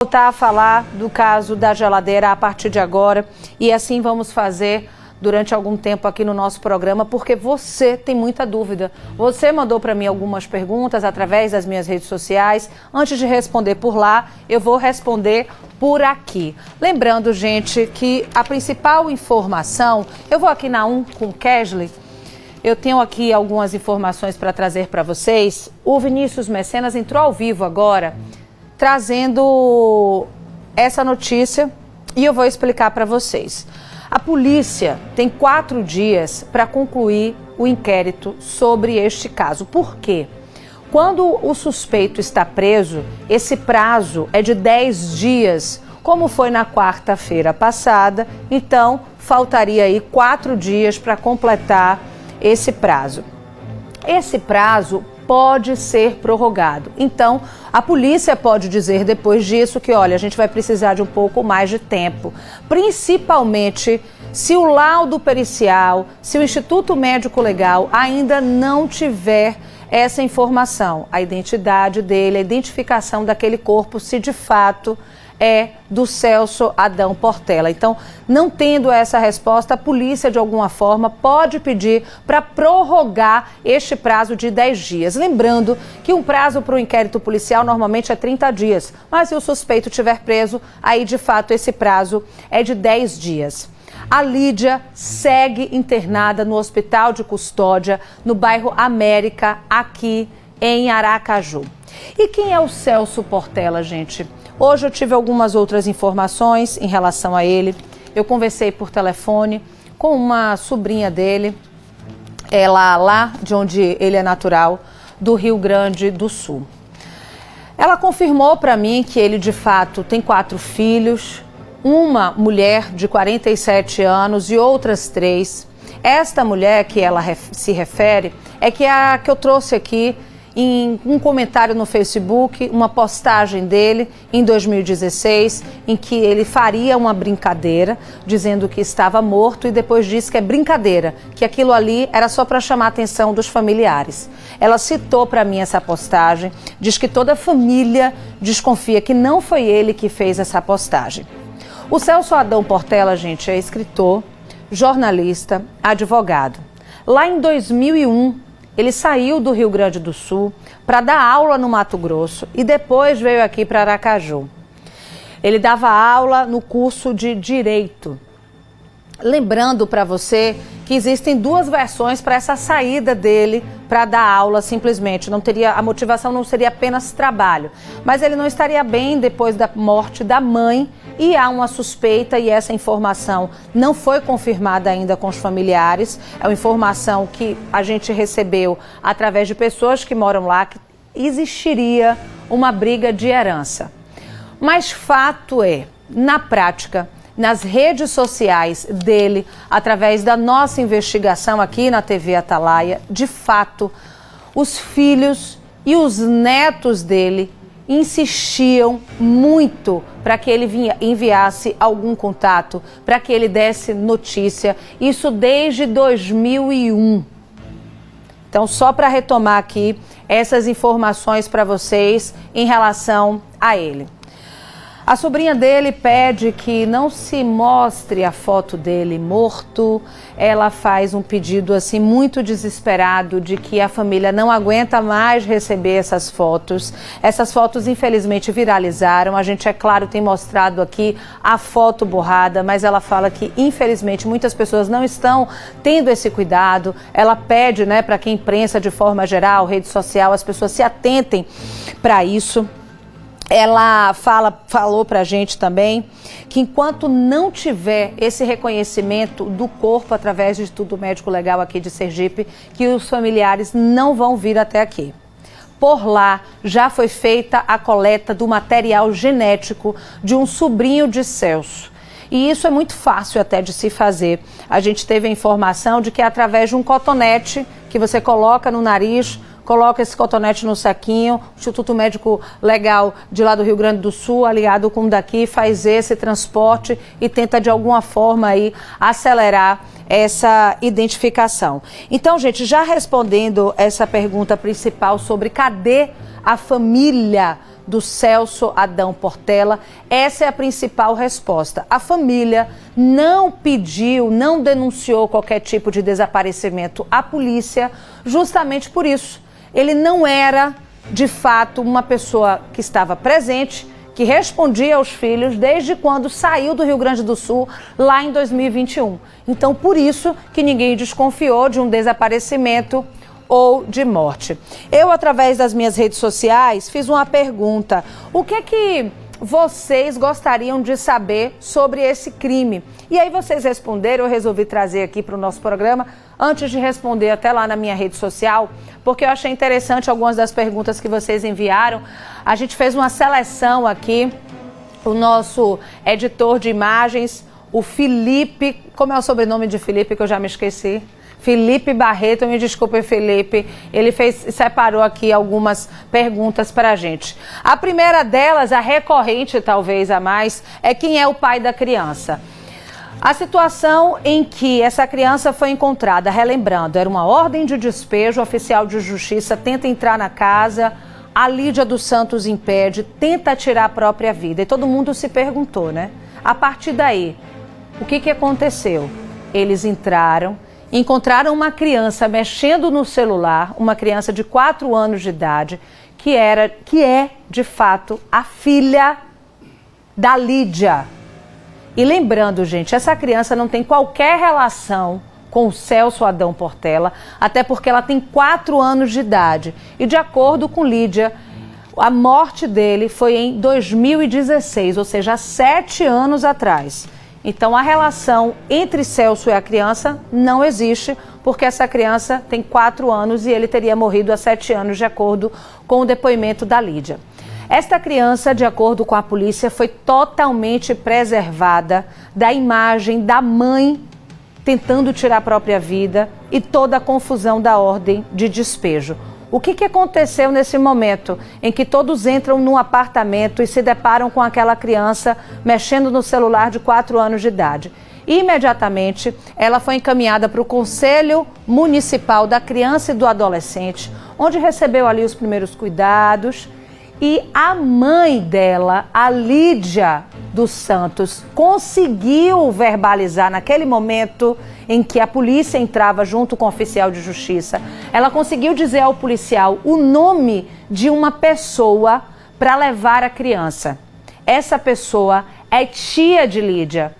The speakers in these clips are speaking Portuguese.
Voltar a falar do caso da geladeira a partir de agora, e assim vamos fazer durante algum tempo aqui no nosso programa, porque você tem muita dúvida. Você mandou para mim algumas perguntas através das minhas redes sociais. Antes de responder por lá, eu vou responder por aqui. Lembrando, gente, que a principal informação, eu vou aqui na 1 com o Kesley. Eu tenho aqui algumas informações para trazer para vocês. O Vinícius Mecenas entrou ao vivo agora, trazendo essa notícia, e eu vou explicar para vocês. A polícia tem 4 dias para concluir o inquérito sobre este caso. Por quê? Quando o suspeito está preso, esse prazo é de 10 dias, como foi na quarta-feira passada, então faltaria aí 4 dias para completar esse prazo. Esse prazo pode ser prorrogado. Então, a polícia pode dizer depois disso que, olha, a gente vai precisar de um pouco mais de tempo, principalmente se o laudo pericial, se o Instituto Médico Legal ainda não tiver essa informação, a identidade dele, a identificação daquele corpo, se de fato é do Celso Adão Portela. Então, não tendo essa resposta, a polícia, de alguma forma, pode pedir para prorrogar este prazo de 10 dias. Lembrando que um prazo para o inquérito policial normalmente é 30 dias, mas se o suspeito estiver preso, aí, de fato, esse prazo é de 10 dias. A Lídia segue internada no Hospital de Custódia, no bairro América, aqui em Aracaju. E quem é o Celso Portela, gente? Hoje eu tive algumas outras informações em relação a ele. Eu conversei por telefone com uma sobrinha dele, ela lá de onde ele é natural, do Rio Grande do Sul. Ela confirmou para mim que ele de fato tem 4 filhos, uma mulher de 47 anos e outras 3. Esta mulher que ela se refere é que a que eu trouxe aqui em um comentário no Facebook, uma postagem dele em 2016, em que ele faria uma brincadeira, dizendo que estava morto, e depois disse que é brincadeira, que aquilo ali era só para chamar a atenção dos familiares. Ela citou para mim essa postagem, diz que toda a família desconfia que não foi ele que fez essa postagem. O Celso Adão Portela, gente, é escritor, jornalista, advogado. Lá em 2001, ele saiu do Rio Grande do Sul para dar aula no Mato Grosso e depois veio aqui para Aracaju. Ele dava aula no curso de Direito. Lembrando para você que existem 2 versões para essa saída dele para dar aula, simplesmente. A motivação não seria apenas trabalho, mas ele não estaria bem depois da morte da mãe, e há uma suspeita, e essa informação não foi confirmada ainda com os familiares. É uma informação que a gente recebeu através de pessoas que moram lá, que existiria uma briga de herança. Mas fato é, na prática, nas redes sociais dele, através da nossa investigação aqui na TV Atalaia, de fato, os filhos e os netos dele insistiam muito para que ele enviasse algum contato, para que ele desse notícia, isso desde 2001. Então, só para retomar aqui essas informações para vocês em relação a ele. A sobrinha dele pede que não se mostre a foto dele morto. Ela faz um pedido assim muito desesperado de que a família não aguenta mais receber essas fotos. Essas fotos infelizmente viralizaram. A gente, é claro, tem mostrado aqui a foto borrada, mas ela fala que infelizmente muitas pessoas não estão tendo esse cuidado. Ela pede, né, para que a imprensa de forma geral, rede social, as pessoas se atentem para isso. Ela falou pra gente também que enquanto não tiver esse reconhecimento do corpo através do Instituto Médico Legal aqui de Sergipe, que os familiares não vão vir até aqui. Por lá já foi feita a coleta do material genético de um sobrinho de Celso. E isso é muito fácil até de se fazer. A gente teve a informação de que é através de um cotonete que você coloca no nariz, coloca esse cotonete no saquinho, o Instituto Médico Legal de lá do Rio Grande do Sul, aliado com o daqui, faz esse transporte e tenta de alguma forma aí acelerar essa identificação. Então, gente, já respondendo essa pergunta principal sobre cadê a família do Celso Adão Portela? Essa é a principal resposta. A família não pediu, não denunciou qualquer tipo de desaparecimento à polícia, justamente por isso. Ele não era, de fato, uma pessoa que estava presente, que respondia aos filhos desde quando saiu do Rio Grande do Sul, lá em 2021. Então, por isso que ninguém desconfiou de um desaparecimento ou de morte. Eu, através das minhas redes sociais, fiz uma pergunta. O que é que vocês gostariam de saber sobre esse crime? E aí vocês responderam, eu resolvi trazer aqui para o nosso programa, antes de responder até lá na minha rede social, porque eu achei interessante algumas das perguntas que vocês enviaram. A gente fez uma seleção aqui, o nosso editor de imagens, o Felipe, como é o sobrenome de Felipe que eu já me esqueci? Felipe Barreto, me desculpe, Felipe, ele separou aqui algumas perguntas para a gente. A primeira delas, a recorrente talvez a mais, é quem é o pai da criança. A situação em que essa criança foi encontrada, relembrando, era uma ordem de despejo, o oficial de justiça tenta entrar na casa, a Lídia dos Santos impede, tenta tirar a própria vida. E todo mundo se perguntou, né? A partir daí, o que aconteceu? Eles encontraram uma criança mexendo no celular, uma criança de 4 anos de idade, que é, de fato, a filha da Lídia. E lembrando, gente, essa criança não tem qualquer relação com o Celso Adão Portela, até porque ela tem 4 anos de idade. E de acordo com Lídia, a morte dele foi em 2016, ou seja, há 7 anos atrás. Então, a relação entre Celso e a criança não existe, porque essa criança tem 4 anos e ele teria morrido há 7 anos, de acordo com o depoimento da Lídia. Esta criança, de acordo com a polícia, foi totalmente preservada da imagem da mãe tentando tirar a própria vida e toda a confusão da ordem de despejo. O que aconteceu nesse momento em que todos entram num apartamento e se deparam com aquela criança mexendo no celular de 4 anos de idade? Imediatamente, ela foi encaminhada para o Conselho Municipal da Criança e do Adolescente, onde recebeu ali os primeiros cuidados. E a mãe dela, a Lídia dos Santos, conseguiu verbalizar naquele momento em que a polícia entrava junto com o oficial de justiça. Ela conseguiu dizer ao policial o nome de uma pessoa para levar a criança. Essa pessoa é tia de Lídia.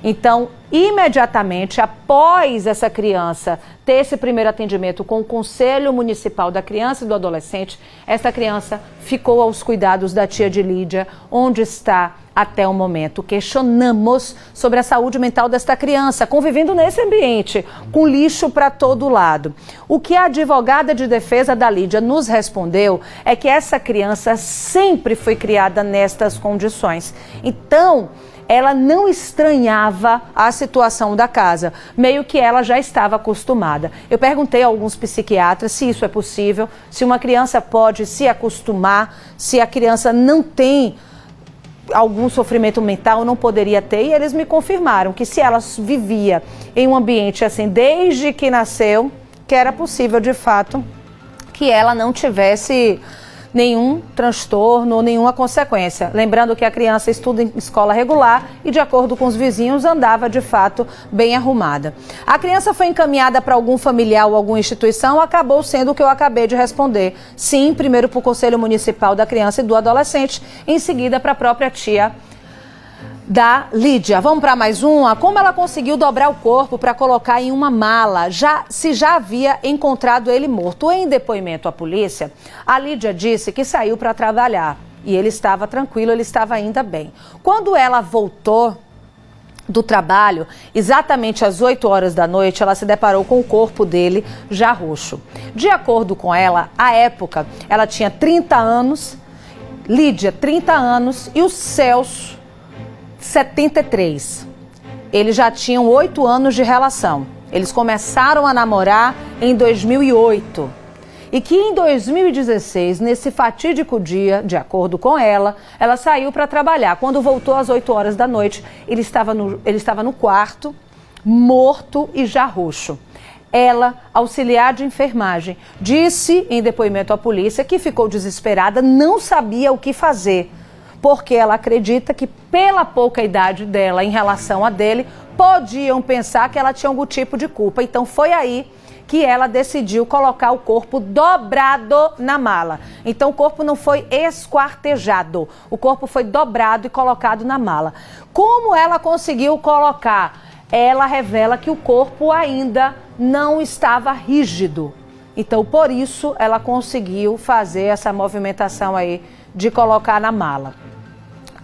Então, imediatamente após essa criança ter esse primeiro atendimento com o Conselho Municipal da Criança e do Adolescente, essa criança ficou aos cuidados da tia de Lídia, onde está até o momento. Questionamos sobre a saúde mental desta criança, convivendo nesse ambiente, com lixo para todo lado. O que a advogada de defesa da Lídia nos respondeu é que essa criança sempre foi criada nestas condições. Então, ela não estranhava a situação da casa, meio que ela já estava acostumada. Eu perguntei a alguns psiquiatras se isso é possível, se uma criança pode se acostumar, se a criança não tem algum sofrimento mental, não poderia ter, e eles me confirmaram que se ela vivia em um ambiente assim desde que nasceu, que era possível de fato que ela não tivesse nenhum transtorno ou nenhuma consequência. Lembrando que a criança estuda em escola regular e, de acordo com os vizinhos, andava de fato bem arrumada. A criança foi encaminhada para algum familiar ou alguma instituição, acabou sendo o que eu acabei de responder. Sim, primeiro para o Conselho Municipal da Criança e do Adolescente, em seguida para a própria tia da Lídia. Vamos para mais uma? Como ela conseguiu dobrar o corpo para colocar em uma mala, se já havia encontrado ele morto? Em depoimento à polícia, a Lídia disse que saiu para trabalhar e ele estava tranquilo, ele estava ainda bem. Quando ela voltou do trabalho, exatamente às 8 horas da noite, ela se deparou com o corpo dele já roxo. De acordo com ela, à época, ela tinha 30 anos, Lídia 30 anos e o Celso 73. Eles já tinham 8 anos de relação. Eles começaram a namorar em 2008. E que em 2016, nesse fatídico dia, de acordo com ela saiu para trabalhar. Quando voltou às 8 horas da noite, ele estava no quarto, morto e já roxo. Ela, auxiliar de enfermagem, disse em depoimento à polícia que ficou desesperada, não sabia o que fazer, porque ela acredita que pela pouca idade dela em relação a dele, podiam pensar que ela tinha algum tipo de culpa. Então foi aí que ela decidiu colocar o corpo dobrado na mala. Então o corpo não foi esquartejado, o corpo foi dobrado e colocado na mala. Como ela conseguiu colocar? Ela revela que o corpo ainda não estava rígido. Então por isso ela conseguiu fazer essa movimentação aí de colocar na mala.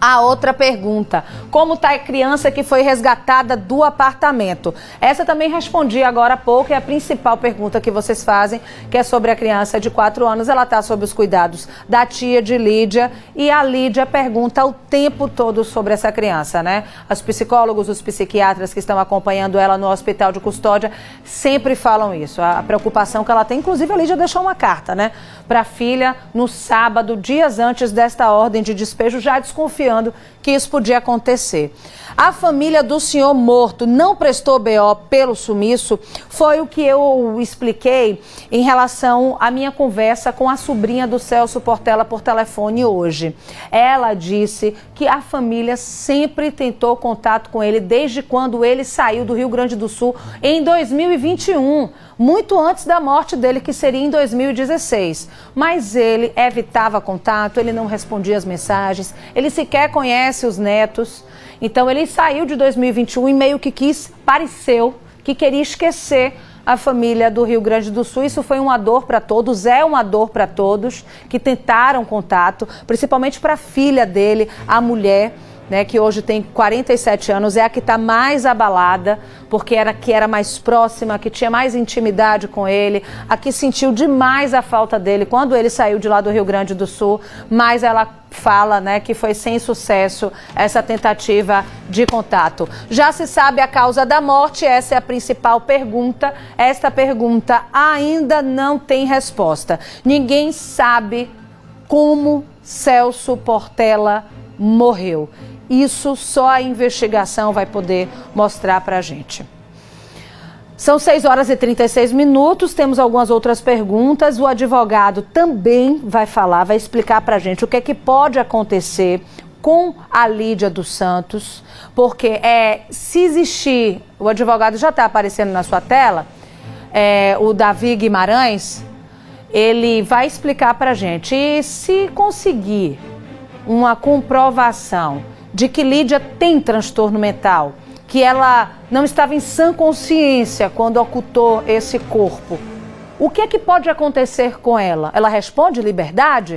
A outra pergunta, como está a criança que foi resgatada do apartamento? Essa também respondi agora há pouco, é a principal pergunta que vocês fazem, que é sobre a criança de 4 anos. Ela está sob os cuidados da tia de Lídia e a Lídia pergunta o tempo todo sobre essa criança, né? Os psicólogos, os psiquiatras que estão acompanhando ela no hospital de custódia sempre falam isso, a preocupação que ela tem. Inclusive a Lídia deixou uma carta, né, para a filha no sábado, dias antes desta ordem de despejo, já desconfiando que isso podia acontecer. A família do senhor morto não prestou BO pelo sumiço, foi o que eu expliquei em relação à minha conversa com a sobrinha do Celso Portela por telefone hoje. Ela disse que a família sempre tentou contato com ele desde quando ele saiu do Rio Grande do Sul em 2021, muito antes da morte dele, que seria em 2016. Mas ele evitava contato, ele não respondia as mensagens, ele sequer conhece os netos. Então ele saiu de 2021 e meio que pareceu que queria esquecer a família do Rio Grande do Sul. Isso foi uma dor para todos, é uma dor para todos que tentaram contato, principalmente para a filha dele, a mulher, né, que hoje tem 47 anos, é a que está mais abalada, porque era a que era mais próxima, que tinha mais intimidade com ele, a que sentiu demais a falta dele quando ele saiu de lá do Rio Grande do Sul, mas ela fala, né, que foi sem sucesso essa tentativa de contato. Já se sabe a causa da morte, essa é a principal pergunta. Esta pergunta ainda não tem resposta. Ninguém sabe como Celso Portela morreu. Isso só a investigação vai poder mostrar pra gente. São 6 horas e 36 minutos, temos algumas outras perguntas. O advogado também vai falar, vai explicar pra gente o que é que pode acontecer com a Lídia dos Santos, porque se existir, o advogado já está aparecendo na sua tela, o Davi Guimarães, ele vai explicar pra gente. E se conseguir uma comprovação de que Lídia tem transtorno mental, que ela não estava em sã consciência quando ocultou esse corpo, o que é que pode acontecer com ela? Ela responde liberdade?